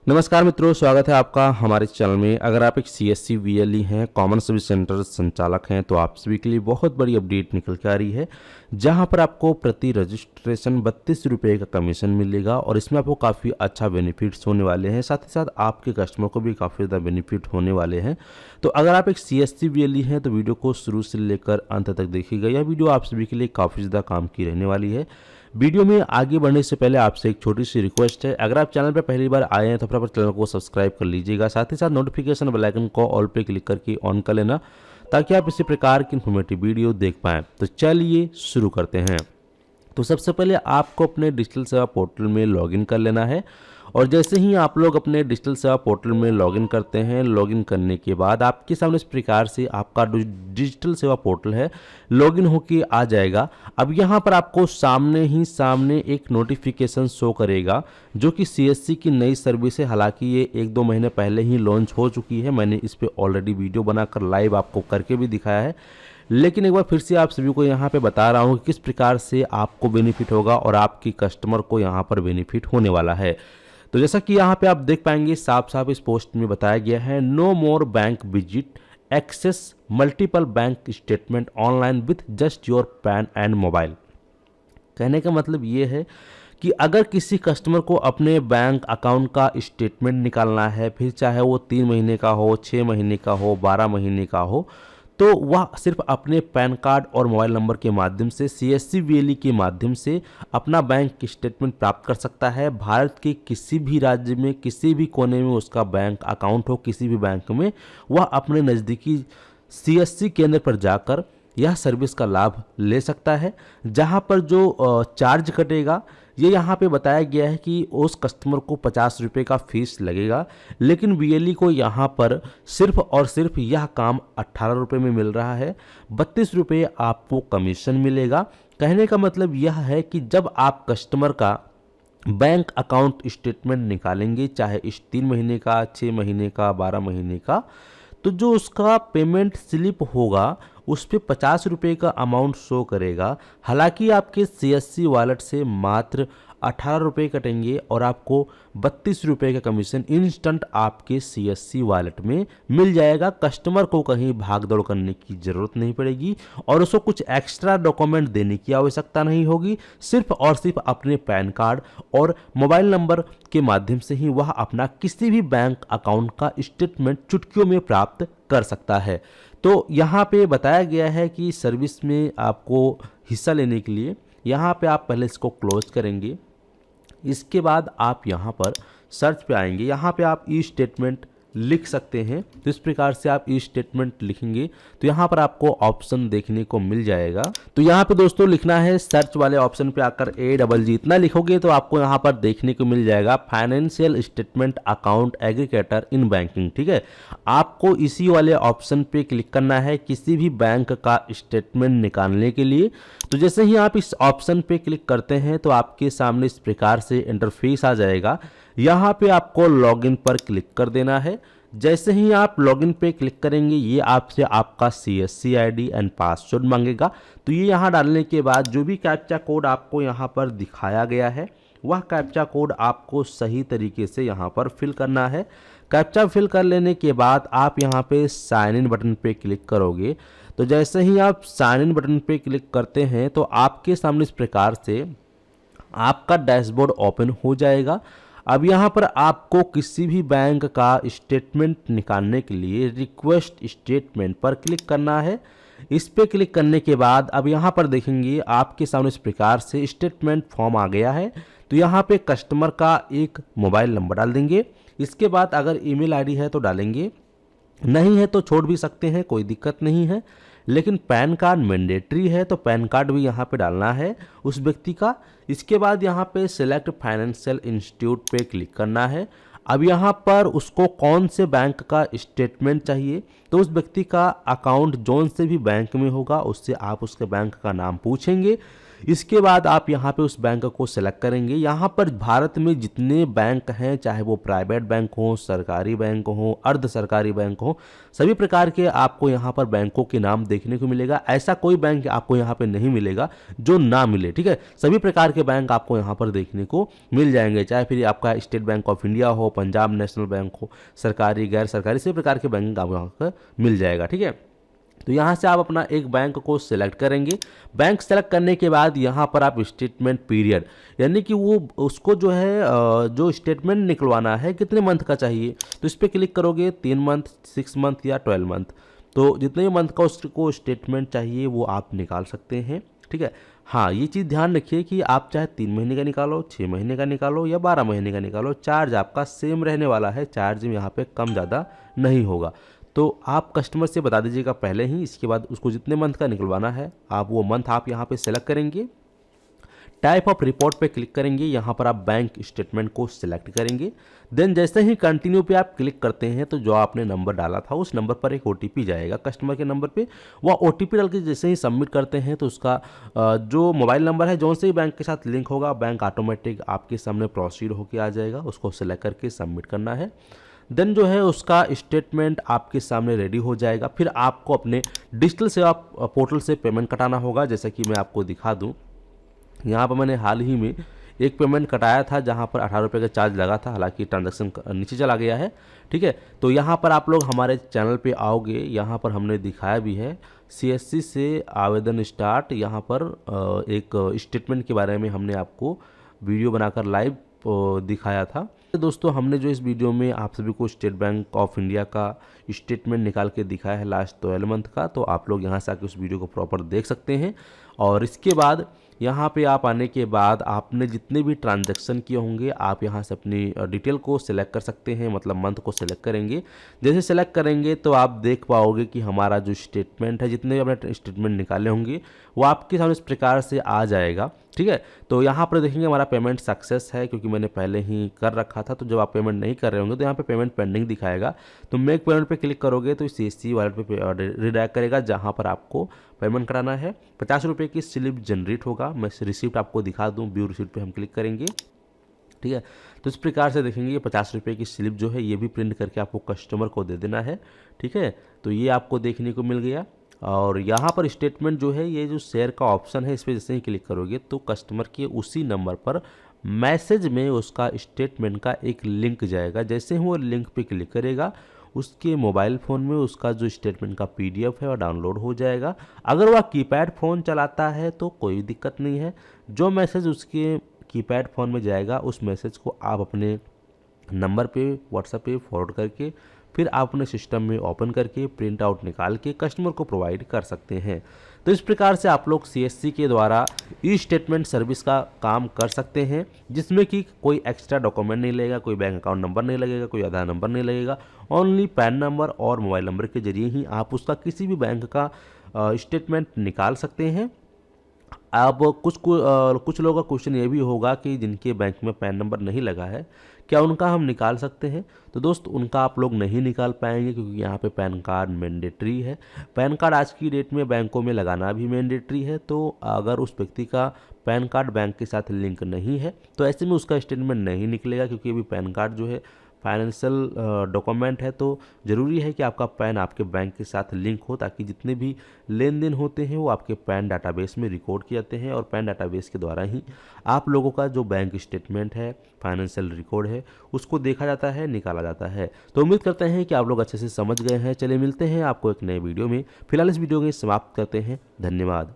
नमस्कार मित्रों, स्वागत है आपका हमारे चैनल में। अगर आप एक CSC VLE हैं, कॉमन सर्विस सेंटर संचालक हैं, तो आप सभी के लिए बहुत बड़ी अपडेट निकल के आ रही है, जहां पर आपको प्रति रजिस्ट्रेशन 32 रुपये का कमीशन मिलेगा और इसमें आपको काफ़ी अच्छा बेनिफिट्स होने वाले हैं। साथ ही साथ आपके कस्टमर को भी काफ़ी ज़्यादा बेनिफिट होने वाले हैं। तो अगर आप एक CSC VLE हैं तो वीडियो को शुरू से लेकर अंत तक देखिएगा। यह वीडियो आप सभी के लिए काफ़ी ज़्यादा काम की रहने वाली है। वीडियो में आगे बढ़ने से पहले आपसे एक छोटी सी रिक्वेस्ट है, अगर आप चैनल पर पहली बार आए हैं तो फटाफट चैनल को सब्सक्राइब कर लीजिएगा। साथ ही साथ नोटिफिकेशन बेल आइकन को ऑल पे क्लिक करके ऑन कर लेना, ताकि आप इसी प्रकार की इन्फॉर्मेटिव वीडियो देख पाएँ। तो चलिए शुरू करते हैं। तो सबसे पहले आपको अपने डिजिटल सेवा पोर्टल में लॉगिन कर लेना है और जैसे ही आप लोग अपने डिजिटल सेवा पोर्टल में लॉगिन करते हैं, लॉगिन करने के बाद आपके सामने इस प्रकार से आपका डिजिटल सेवा पोर्टल है लॉगिन होके आ जाएगा। अब यहाँ पर आपको सामने एक नोटिफिकेशन शो करेगा, जो कि CSC की नई सर्विस है। हालांकि ये 1-2 महीने पहले ही लॉन्च हो चुकी है, मैंने इस पर ऑलरेडी वीडियो बनाकर लाइव आपको करके भी दिखाया है, लेकिन एक बार फिर से आप सभी को यहाँ पे बता रहा हूँ कि किस प्रकार से आपको बेनिफिट होगा और आपकी कस्टमर को यहाँ पर बेनिफिट होने वाला है। तो जैसा कि यहाँ पे आप देख पाएंगे, साफ साफ इस पोस्ट में बताया गया है, no more bank visit, access multiple bank statement online with just your PAN and mobile. कहने का मतलब ये है कि अगर किसी कस्टमर को अपने बैंक अकाउंट का स्टेटमेंट निकालना है, फिर चाहे वो 3 महीने का हो, 6 महीने का हो, 12 महीने का हो, तो वह सिर्फ अपने पैन कार्ड और मोबाइल नंबर के माध्यम से CSC VLE के माध्यम से अपना बैंक स्टेटमेंट प्राप्त कर सकता है। भारत के किसी भी राज्य में, किसी भी कोने में उसका बैंक अकाउंट हो, किसी भी बैंक में, वह अपने नज़दीकी CSC केंद्र पर जाकर यह सर्विस का लाभ ले सकता है। जहां पर जो चार्ज कटेगा, ये यहाँ पे बताया गया है कि उस कस्टमर को 50 रुपये का फीस लगेगा, लेकिन VLE को यहाँ पर सिर्फ और सिर्फ यह काम 18 रुपये में मिल रहा है। 32 रुपये आपको कमीशन मिलेगा। कहने का मतलब यह है कि जब आप कस्टमर का बैंक अकाउंट स्टेटमेंट निकालेंगे, चाहे इस 3 महीने का, 6 महीने का, 12 महीने का, तो जो उसका पेमेंट स्लिप होगा उस पर 50 रुपये का अमाउंट शो करेगा। हालांकि आपके CSC वॉलेट से मात्र 18 रुपये कटेंगे और आपको 32 रुपये का कमीशन इंस्टेंट आपके CSC वॉलेट में मिल जाएगा। कस्टमर को कहीं भाग दौड़ करने की ज़रूरत नहीं पड़ेगी और उसको कुछ एक्स्ट्रा डॉक्यूमेंट देने की आवश्यकता नहीं होगी। सिर्फ और सिर्फ अपने पैन कार्ड और मोबाइल नंबर के माध्यम से ही वह अपना किसी भी बैंक अकाउंट का स्टेटमेंट चुटकियों में प्राप्त कर सकता है। तो यहाँ पे बताया गया है कि सर्विस में आपको हिस्सा लेने के लिए यहाँ पे आप पहले इसको क्लोज करेंगे। इसके बाद आप यहाँ पर सर्च पे आएंगे, यहाँ पे आप ई स्टेटमेंट लिख सकते हैं। तो इस प्रकार से आप ई स्टेटमेंट लिखेंगे तो यहाँ पर आपको ऑप्शन देखने को मिल जाएगा। तो यहाँ पे दोस्तों लिखना है, सर्च वाले ऑप्शन पे आकर AGG इतना लिखोगे तो आपको यहाँ पर देखने को मिल जाएगा financial statement account aggregator in banking. ठीक है, आपको इसी वाले ऑप्शन पे क्लिक करना है किसी भी बैंक का स्टेटमेंट निकालने के लिए। तो जैसे ही आप इस ऑप्शन पे क्लिक करते हैं तो आपके सामने इस प्रकार से इंटरफेस आ जाएगा। यहाँ पे आपको लॉगिन पर क्लिक कर देना है। जैसे ही आप लॉगिन पे क्लिक करेंगे, ये आपसे आपका CSC ID एंड पासवर्ड मांगेगा। तो ये यहाँ डालने के बाद जो भी कैप्चा कोड आपको यहाँ पर दिखाया गया है, वह कैप्चा कोड आपको सही तरीके से यहाँ पर फिल करना है। कैप्चा फिल कर लेने के बाद आप यहाँ पे साइन इन बटन पे क्लिक करोगे। तो जैसे ही आप साइन इन बटन पे क्लिक करते हैं तो आपके सामने इस प्रकार से आपका डैशबोर्ड ओपन हो जाएगा। अब यहाँ पर आपको किसी भी बैंक का स्टेटमेंट निकालने के लिए रिक्वेस्ट स्टेटमेंट पर क्लिक करना है। इस पे क्लिक करने के बाद अब यहाँ पर देखेंगे आपके सामने इस प्रकार से स्टेटमेंट फॉर्म आ गया है। तो यहाँ पे कस्टमर का एक मोबाइल नंबर डाल देंगे। इसके बाद अगर ईमेल आईडी है तो डालेंगे, नहीं है तो छोड़ भी सकते हैं, कोई दिक्कत नहीं है। लेकिन पैन कार्ड मैंडेटरी है तो पैन कार्ड भी यहाँ पे डालना है उस व्यक्ति का। इसके बाद यहाँ पे सिलेक्ट फाइनेंशियल इंस्टीट्यूट पे क्लिक करना है। अब यहाँ पर उसको कौन से बैंक का स्टेटमेंट चाहिए, तो उस व्यक्ति का अकाउंट जोन से भी बैंक में होगा, उससे आप उसके बैंक का नाम पूछेंगे। इसके बाद आप यहाँ पे उस बैंक को सेलेक्ट करेंगे। यहाँ पर भारत में जितने बैंक हैं, चाहे वो प्राइवेट बैंक हो, सरकारी बैंक हो, अर्ध सरकारी बैंक हो, सभी प्रकार के आपको यहाँ पर बैंकों के नाम देखने को मिलेगा। ऐसा कोई बैंक आपको यहाँ पे नहीं मिलेगा जो ना मिले, ठीक है। सभी प्रकार के बैंक आपको यहाँ पर देखने को मिल जाएंगे, चाहे फिर आपका स्टेट बैंक ऑफ इंडिया हो, पंजाब नेशनल बैंक हो, सरकारी गैर सरकारी सभी प्रकार के बैंक आपको यहाँ पर मिल जाएगा, ठीक है। तो यहाँ से आप अपना एक बैंक को सिलेक्ट करेंगे। बैंक सेलेक्ट करने के बाद यहाँ पर आप स्टेटमेंट पीरियड, यानी कि वो उसको जो है जो स्टेटमेंट निकलवाना है कितने मंथ का चाहिए, तो इस पर क्लिक करोगे। 3 मंथ, 6 मंथ या 12 मंथ, तो जितने भी मंथ का उसको स्टेटमेंट चाहिए वो आप निकाल सकते हैं, ठीक है। हाँ, ये चीज़ ध्यान रखिए कि आप चाहे 3 महीने का निकालो, 6 महीने का निकालो या 12 महीने का निकालो, चार्ज आपका सेम रहने वाला है। चार्ज में यहाँ पे कम ज़्यादा नहीं होगा। तो आप कस्टमर से बता दीजिएगा पहले ही। इसके बाद उसको जितने मंथ का निकलवाना है आप वो मंथ आप यहाँ पे सेलेक्ट करेंगे। टाइप ऑफ रिपोर्ट पे क्लिक करेंगे। यहाँ पर आप बैंक स्टेटमेंट को सिलेक्ट करेंगे। देन जैसे ही कंटिन्यू पे आप क्लिक करते हैं तो जो आपने नंबर डाला था उस नंबर पर एक OTP जाएगा कस्टमर के नंबर पे। वह OTP डाल के जैसे ही सबमिट करते हैं तो उसका जो मोबाइल नंबर है जो से ही बैंक के साथ लिंक होगा, बैंक ऑटोमेटिक आपके सामने प्रोसीड होकर आ जाएगा। उसको सिलेक्ट करके सबमिट करना है। देन जो है उसका स्टेटमेंट आपके सामने रेडी हो जाएगा। फिर आपको अपने डिजिटल सेवा पोर्टल से पेमेंट कटाना होगा। जैसे कि मैं आपको दिखा दूं, यहाँ पर मैंने हाल ही में एक पेमेंट कटाया था जहाँ पर 18 रुपये का चार्ज लगा था, हालांकि ट्रांजैक्शन नीचे चला गया है, ठीक है। तो यहाँ पर आप लोग हमारे चैनल पे आओगे, यहाँ पर हमने दिखाया भी है CSC से आवेदन स्टार्ट। यहाँ पर एक स्टेटमेंट के बारे में हमने आपको वीडियो बनाकर लाइव दिखाया था। दोस्तों, हमने जो इस वीडियो में आप सभी को स्टेट बैंक ऑफ इंडिया का स्टेटमेंट निकाल के दिखाया है लास्ट 12 मंथ का, तो आप लोग यहाँ से आके उस वीडियो को प्रॉपर देख सकते हैं। और इसके बाद यहाँ पे आप आने के बाद आपने जितने भी ट्रांजैक्शन किए होंगे आप यहाँ से अपनी डिटेल को सिलेक्ट कर सकते हैं, मतलब मंथ को सिलेक्ट करेंगे। जैसे सिलेक्ट करेंगे तो आप देख पाओगे कि हमारा जो स्टेटमेंट है, जितने भी अपने स्टेटमेंट निकाले होंगे वो आपके सामने इस प्रकार से आ जाएगा, ठीक है। तो यहाँ पर देखेंगे हमारा पेमेंट सक्सेस है, क्योंकि मैंने पहले ही कर रखा था। तो जब आप पेमेंट नहीं कर रहे होंगे तो यहाँ पे पेमेंट पेंडिंग दिखाएगा। तो मेक पेमेंट पे क्लिक करोगे तो CSC वॉलेट पे रिडायरेक्ट करेगा जहाँ पर आपको पेमेंट कराना है। 50 रुपये की स्लिप जनरेट होगा। मैं रिसिप्ट आपको दिखा दूँ, व्यू रिसिप्ट पे हम क्लिक करेंगे, ठीक है। तो इस प्रकार से देखेंगे ये 50 रुपये की स्लिप जो है ये भी प्रिंट करके आपको कस्टमर को दे देना है, ठीक है। तो ये आपको देखने को मिल गया। और यहाँ पर स्टेटमेंट जो है, ये जो शेयर का ऑप्शन है इस पर जैसे ही क्लिक करोगे तो कस्टमर के उसी नंबर पर मैसेज में उसका स्टेटमेंट का एक लिंक जाएगा। जैसे ही वो लिंक पे क्लिक करेगा उसके मोबाइल फ़ोन में उसका जो स्टेटमेंट का PDF है वह डाउनलोड हो जाएगा। अगर वह कीपैड फ़ोन चलाता है तो कोई दिक्कत नहीं है। जो मैसेज उसके कीपैड फ़ोन में जाएगा उस मैसेज को आप अपने नंबर पे व्हाट्सएप पे फॉरवर्ड करके फिर आप अपने सिस्टम में ओपन करके प्रिंट आउट निकाल के कस्टमर को प्रोवाइड कर सकते हैं। तो इस प्रकार से आप लोग CSC के द्वारा स्टेटमेंट सर्विस का काम कर सकते हैं, जिसमें कि कोई एक्स्ट्रा डॉक्यूमेंट नहीं लगेगा, कोई बैंक अकाउंट नंबर नहीं लगेगा, कोई आधार नंबर नहीं लगेगा। ओनली पैन नंबर और मोबाइल नंबर के जरिए ही आप उसका किसी भी बैंक का स्टेटमेंट निकाल सकते हैं। अब कुछ लोगों का क्वेश्चन ये भी होगा कि जिनके बैंक में पैन नंबर नहीं लगा है क्या उनका हम निकाल सकते हैं? तो दोस्त उनका आप लोग नहीं निकाल पाएंगे, क्योंकि यहाँ पे पैन कार्ड मैंडेटरी है। पैन कार्ड आज की डेट में बैंकों में लगाना भी मैंडेटरी है। तो अगर उस व्यक्ति का पैन कार्ड बैंक के साथ लिंक नहीं है तो ऐसे में उसका स्टेटमेंट नहीं निकलेगा, क्योंकि अभी पैन कार्ड जो है फाइनेंशियल डॉक्यूमेंट है। तो ज़रूरी है कि आपका पैन आपके बैंक के साथ लिंक हो, ताकि जितने भी लेन देन होते हैं वो आपके पैन डाटाबेस में रिकॉर्ड किए जाते हैं, और पैन डाटाबेस के द्वारा ही आप लोगों का जो बैंक स्टेटमेंट है, फाइनेंशियल रिकॉर्ड है, उसको देखा जाता है, निकाला जाता है। तो उम्मीद करते हैं कि आप लोग अच्छे से समझ गए हैं। चलिए मिलते हैं आपको एक नए वीडियो में। फिलहाल इस वीडियो को समाप्त करते हैं। धन्यवाद।